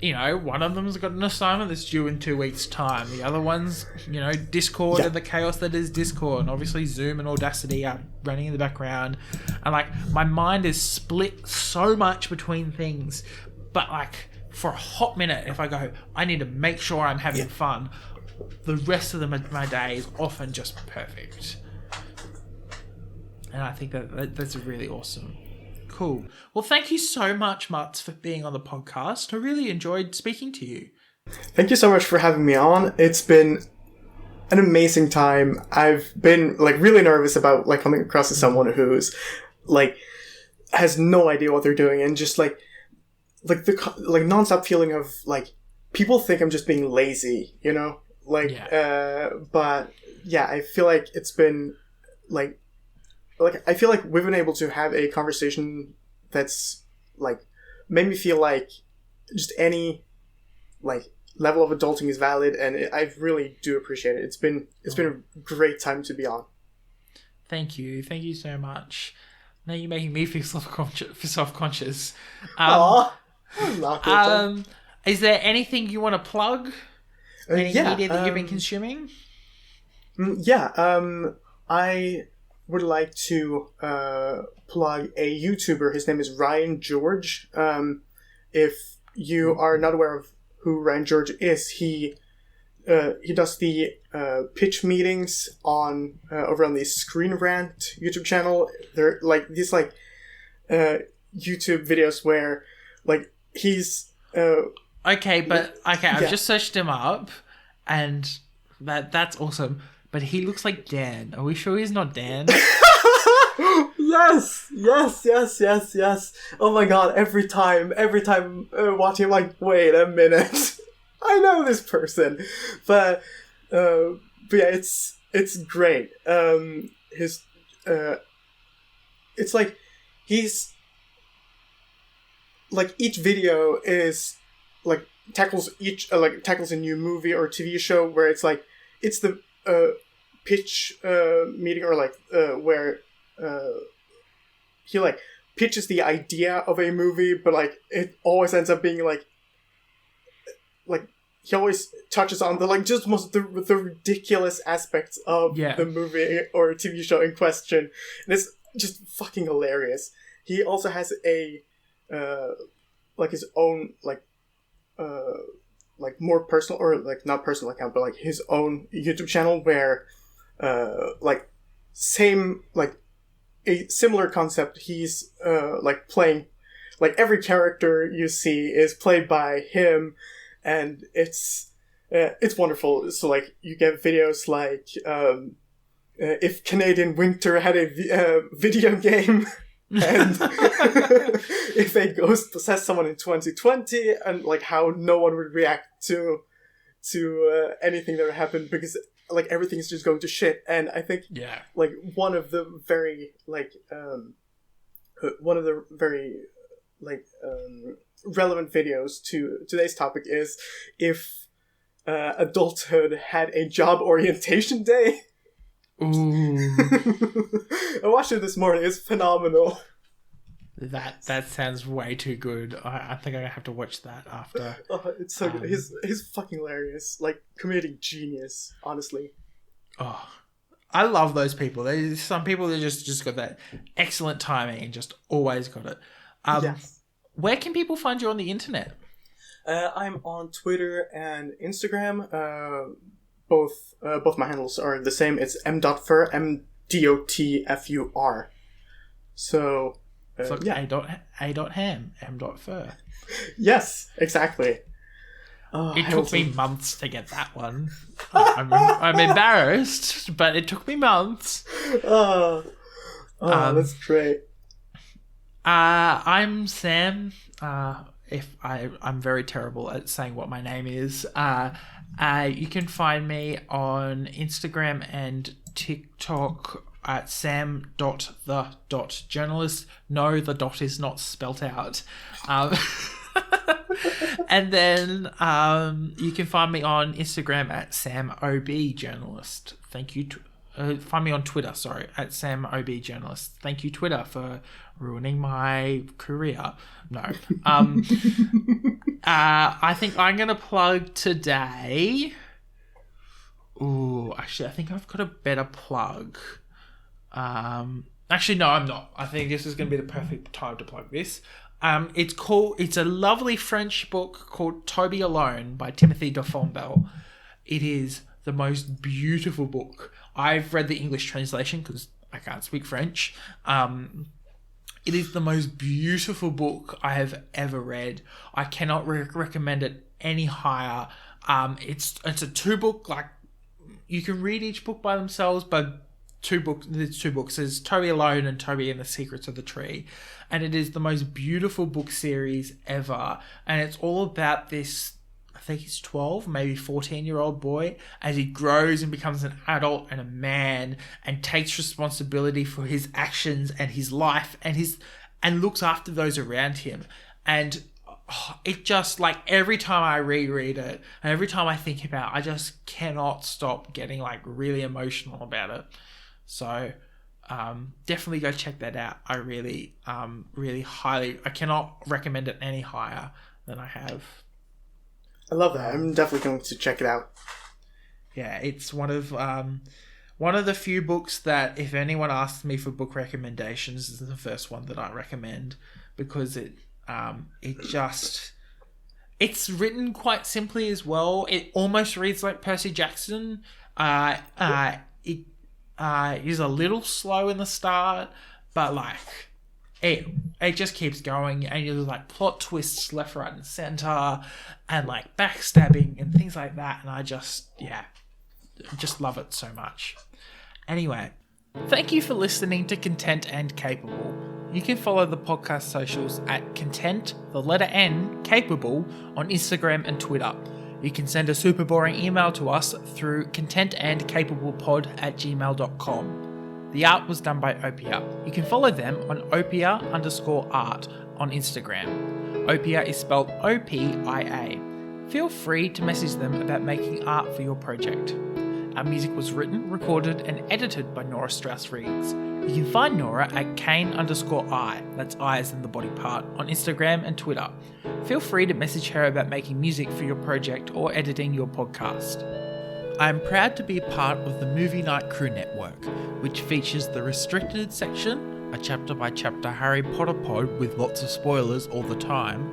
You know, one of them's got an assignment that's due in 2 weeks' time. The other one's, you know, Discord and the chaos that is Discord, and obviously Zoom and Audacity are running in the background. And like my mind is split so much between things, but like for a hot minute, if I go, I need to make sure I'm having fun, the rest of my day is often just perfect. And I think that's really awesome. Cool. Well, thank you so much, Mutz, for being on the podcast. I really enjoyed speaking to you. Thank you so much for having me on. It's been an amazing time. I've been like really nervous about like coming across as someone who's like has no idea what they're doing, and just like the like nonstop feeling of like people think I'm just being lazy, you know? Like but yeah, I feel like it's been like I feel like we've been able to have a conversation that's like made me feel like just any like level of adulting is valid, and I really do appreciate it. It's been a great time to be on. Thank you so much. Now you're making me feel self-conscious. I'm not Is there anything you want to plug? Any media that you've been consuming? I would like to plug a YouTuber. His name is Ryan George. If you are not aware of who Ryan George is, he does the pitch meetings on over on the Screen Rant YouTube channel. They're like these like YouTube videos where like he's I've just searched him up, and that's awesome. But he looks like Dan. Are we sure he's not Dan? Yes. Oh my god! Every time watching, I'm like, wait a minute, I know this person, but yeah, it's great. It's like he's like each video is like tackles a new movie or TV show where it's like it's the pitch meeting, or like where he like pitches the idea of a movie, but like it always ends up being like he always touches on the like just most the ridiculous aspects of the movie or TV show in question, and it's just fucking hilarious. He also has a like his own like more personal, or like not personal account, but like his own YouTube channel where like same like a similar concept. He's like playing like every character you see is played by him, and it's wonderful. So like you get videos like if Canadian Winter had a video game. And if a ghost possessed someone in 2020, and like how no one would react to anything that would happen, because like everything's just going to shit. And I think like one of the very relevant videos to today's topic is if adulthood had a job orientation day. Ooh. I watched it this morning. It's phenomenal. That sounds way too good. I think I'm gonna have to watch that after. Oh, it's so good. He's fucking hilarious. Like comedic genius, honestly. Oh, I love those people. There's some people that just got that excellent timing and just always got it. Yes. Where can people find you on the internet? I'm on Twitter and Instagram. Both my handles are the same. It's m.fur, MDOTFUR. So, yeah. A.ham, m.fur. Yes, exactly. It took me months to get that one. I'm embarrassed, but it took me months. That's great. I'm Sam. I'm very terrible at saying what my name is. You can find me on Instagram and TikTok at sam.the.journalist. No, the dot is not spelt out. And then you can find me on Instagram at samobjournalist. Thank you. Find me on Twitter, at samobjournalist. Thank you, Twitter, for ruining my career. No. I think I'm going to plug today. Ooh, actually, I think I've got a better plug. Actually, no, I'm not. I think this is going to be the perfect time to plug this. It's a lovely French book called Toby Alone by Timothy de Fombelle. It is the most beautiful book. I've read the English translation because I can't speak French. It is the most beautiful book I have ever read. I cannot recommend it any higher. It's a 2-book, like, you can read each book by themselves, but there's 2 books. There's Toby Alone and Toby and the Secrets of the Tree. And it is the most beautiful book series ever. And it's all about this, I think he's 12, maybe 14-year-old boy, as he grows and becomes an adult and a man and takes responsibility for his actions and his life and looks after those around him. And it just, like, every time I reread it and every time I think about it, I just cannot stop getting, like, really emotional about it. So definitely go check that out. I really I cannot recommend it any higher than I have. I love that. I'm definitely going to check it out. Yeah, it's one of the few books that, if anyone asks me for book recommendations, this is the first one that I recommend, because it's written quite simply as well. It almost reads like Percy Jackson. It is a little slow in the start, but like it just keeps going, and there's like plot twists left, right, and center, and like backstabbing and things like that. And I just love it so much. Anyway, thank you for listening to Content and Capable. You can follow the podcast socials at Content, the letter N, Capable on Instagram and Twitter. You can send a super boring email to us through contentandcapablepod@gmail.com. The art was done by Opia. You can follow them on Opia_art on Instagram. Opia is spelled OPIA. Feel free to message them about making art for your project. Our music was written, recorded, and edited by Nora Strauss-Riggs. You can find Nora at Kane_I, that's I as in the body part, on Instagram and Twitter. Feel free to message her about making music for your project or editing your podcast. I am proud to be a part of the Movie Night Crew Network, which features the Restricted section, a chapter-by-chapter Harry Potter pod with lots of spoilers all the time,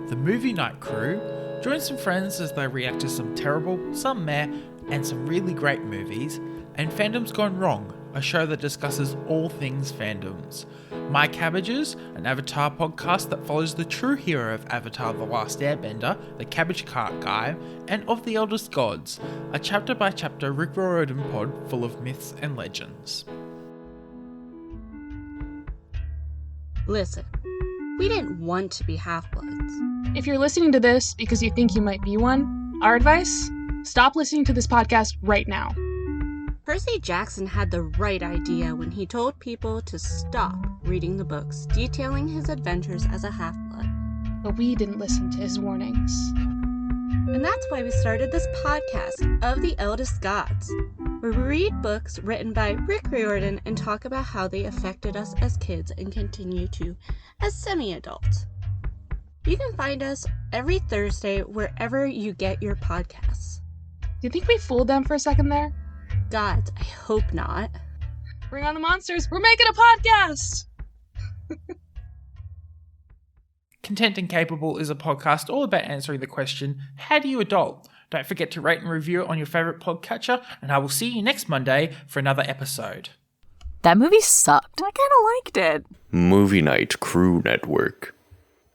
the Movie Night Crew, join some friends as they react to some terrible, some meh, and some really great movies, and Fandom's Gone Wrong, a show that discusses all things fandoms. My Cabbages, an Avatar podcast that follows the true hero of Avatar The Last Airbender, the Cabbage Cart Guy, and Of the Eldest Gods, a chapter-by-chapter Rick Riordan pod full of myths and legends. Listen, we didn't want to be half-bloods. If you're listening to this because you think you might be one, our advice? Stop listening to this podcast right now. Percy Jackson had the right idea when he told people to stop reading the books detailing his adventures as a half-blood. But we didn't listen to his warnings. And that's why we started this podcast, Of the Eldest Gods, where we read books written by Rick Riordan and talk about how they affected us as kids and continue to as semi-adults. You can find us every Thursday wherever you get your podcasts. Do you think we fooled them for a second there? Gods, I hope not. Bring on the monsters. We're making a podcast! Content and Capable is a podcast all about answering the question, how do you adult? Don't forget to rate and review it on your favourite podcatcher, and I will see you next Monday for another episode. That movie sucked. I kind of liked it. Movie Night Crew Network.